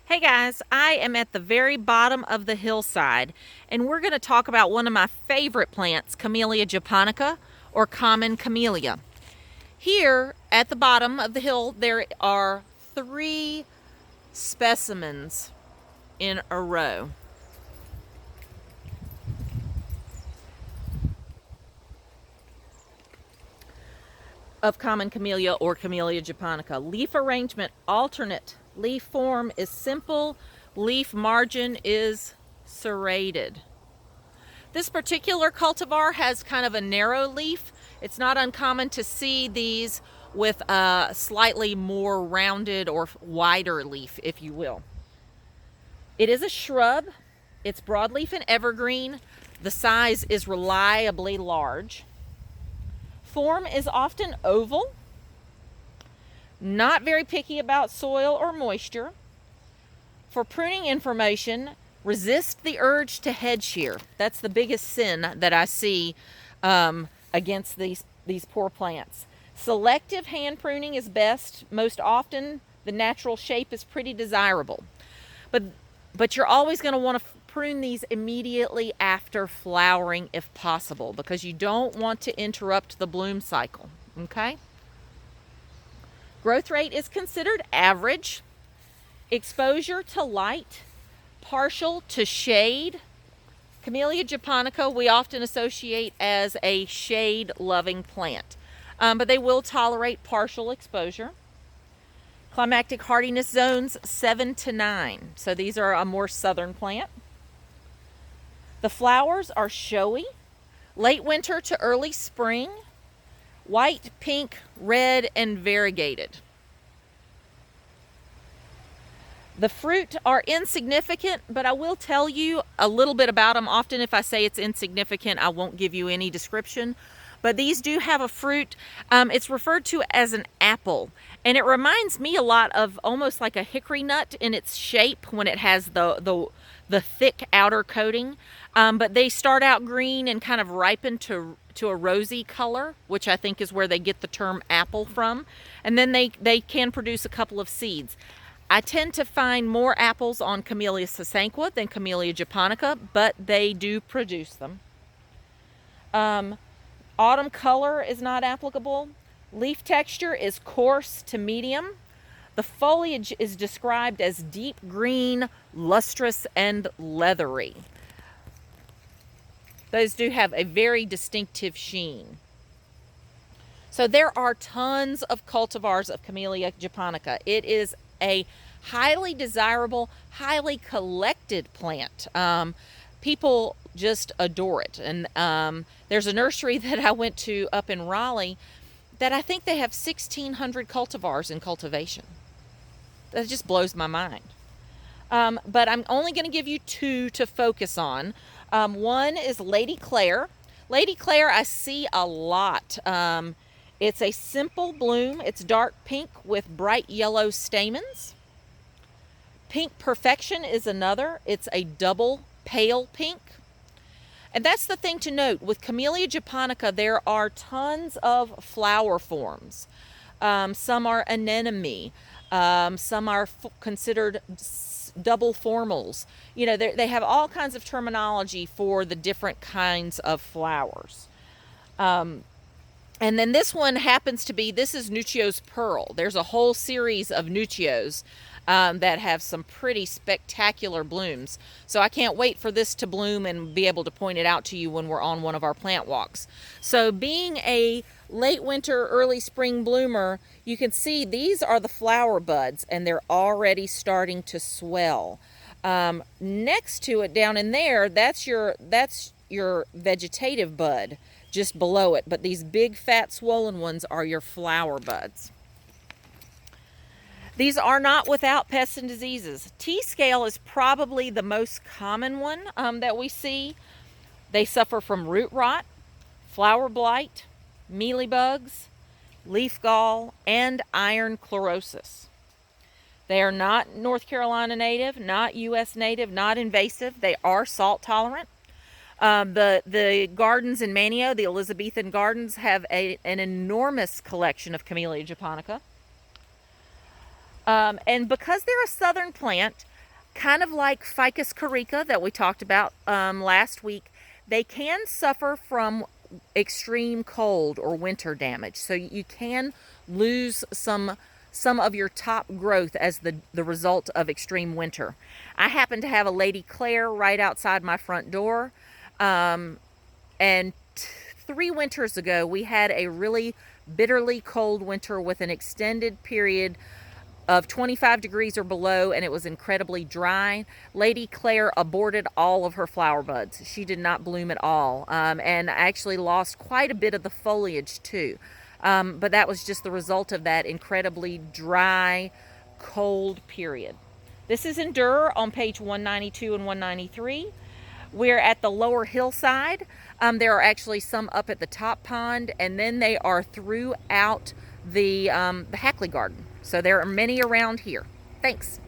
Hey guys, I am at the very bottom of the hillside and we're going to talk about one of my favorite plants, Camellia japonica or common camellia. Here at the bottom of the hill there are three specimens in a row of common camellia or Camellia japonica. Leaf arrangement alternate. Leaf form is simple. Leaf margin is serrated. This particular cultivar has kind of a narrow leaf. It's not uncommon to see these with a slightly more rounded or wider leaf, if you will. It is a shrub. It's broadleaf and evergreen. The size is reliably large. Form is often oval. Not very picky about soil or moisture. For pruning information, resist the urge to head shear. That's the biggest sin that I see against these poor plants. Selective hand pruning is best. Most often, the natural shape is pretty desirable. But you're always going to want to prune these immediately after flowering if possible, because you don't want to interrupt the bloom cycle, okay? Growth rate is considered average. Exposure to light, partial to shade. Camellia japonica we often associate as a shade-loving plant, but they will tolerate partial exposure. Climactic hardiness zones 7 to 9, so these are a more southern plant. The flowers are showy, late winter to early spring, white, pink, red, and variegated. The fruit are insignificant, but I will tell you a little bit about them. Often if I say it's insignificant, I won't give you any description. But these do have a fruit. It's referred to as an apple. And it reminds me a lot of almost like a hickory nut in its shape when it has the thick outer coating. But they start out green and kind of ripen to a rosy color, which I think is where they get the term apple from. And then they can produce a couple of seeds. I tend to find more apples on Camellia sasanqua than Camellia japonica, but they do produce them. Autumn color is not applicable. Leaf texture is coarse to medium. The foliage is described as deep green, lustrous, and leathery. Those do have a very distinctive sheen. So there are tons of cultivars of Camellia japonica. It is a highly desirable, highly collected plant. People just adore it. And there's a nursery that I went to up in Raleigh that I think they have 1,600 cultivars in cultivation. That just blows my mind. But I'm only going to give you two to focus on. One is Lady Claire. Lady Claire I see a lot. It's a simple bloom. It's dark pink with bright yellow stamens. Pink Perfection is another. It's a double pale pink. And that's the thing to note. With Camellia japonica, there are tons of flower forms. Some are anemone. Some are considered double formals. You know, they have all kinds of terminology for the different kinds of flowers. And then this one happens to be, this is Nuccio's Pearl. There's a whole series of Nuccios that have some pretty spectacular blooms. So I can't wait for this to bloom and be able to point it out to you when we're on one of our plant walks. So being a late winter, early spring bloomer, you can see these are the flower buds and they're already starting to swell. Next to it down in there, that's your vegetative bud just below it, but these big fat swollen ones are your flower buds. These are not without pests and diseases. T-scale is probably the most common one that we see. They suffer from root rot, flower blight, mealybugs, leaf gall, and iron chlorosis. They are not North Carolina native, not U.S. native, not invasive. They are salt tolerant. The gardens in Manio, the Elizabethan gardens, have an enormous collection of Camellia japonica. And because they're a southern plant, Kind of like Ficus corica that we talked about last week, they can suffer from extreme cold or winter damage. So you can lose some of your top growth as the result of extreme winter. I happen to have a Lady Claire right outside my front door. And 3 winters ago, we had a really bitterly cold winter with an extended period of 25 degrees or below, and it was incredibly dry. Lady Claire aborted all of her flower buds. She did not bloom at all, and actually lost quite a bit of the foliage too. But that was just the result of that incredibly dry, cold period. This is Endure on page 192 and 193. We're at the lower hillside. There are actually some up at the top pond, and then they are throughout the Hackley Garden. So there are many around here. Thanks.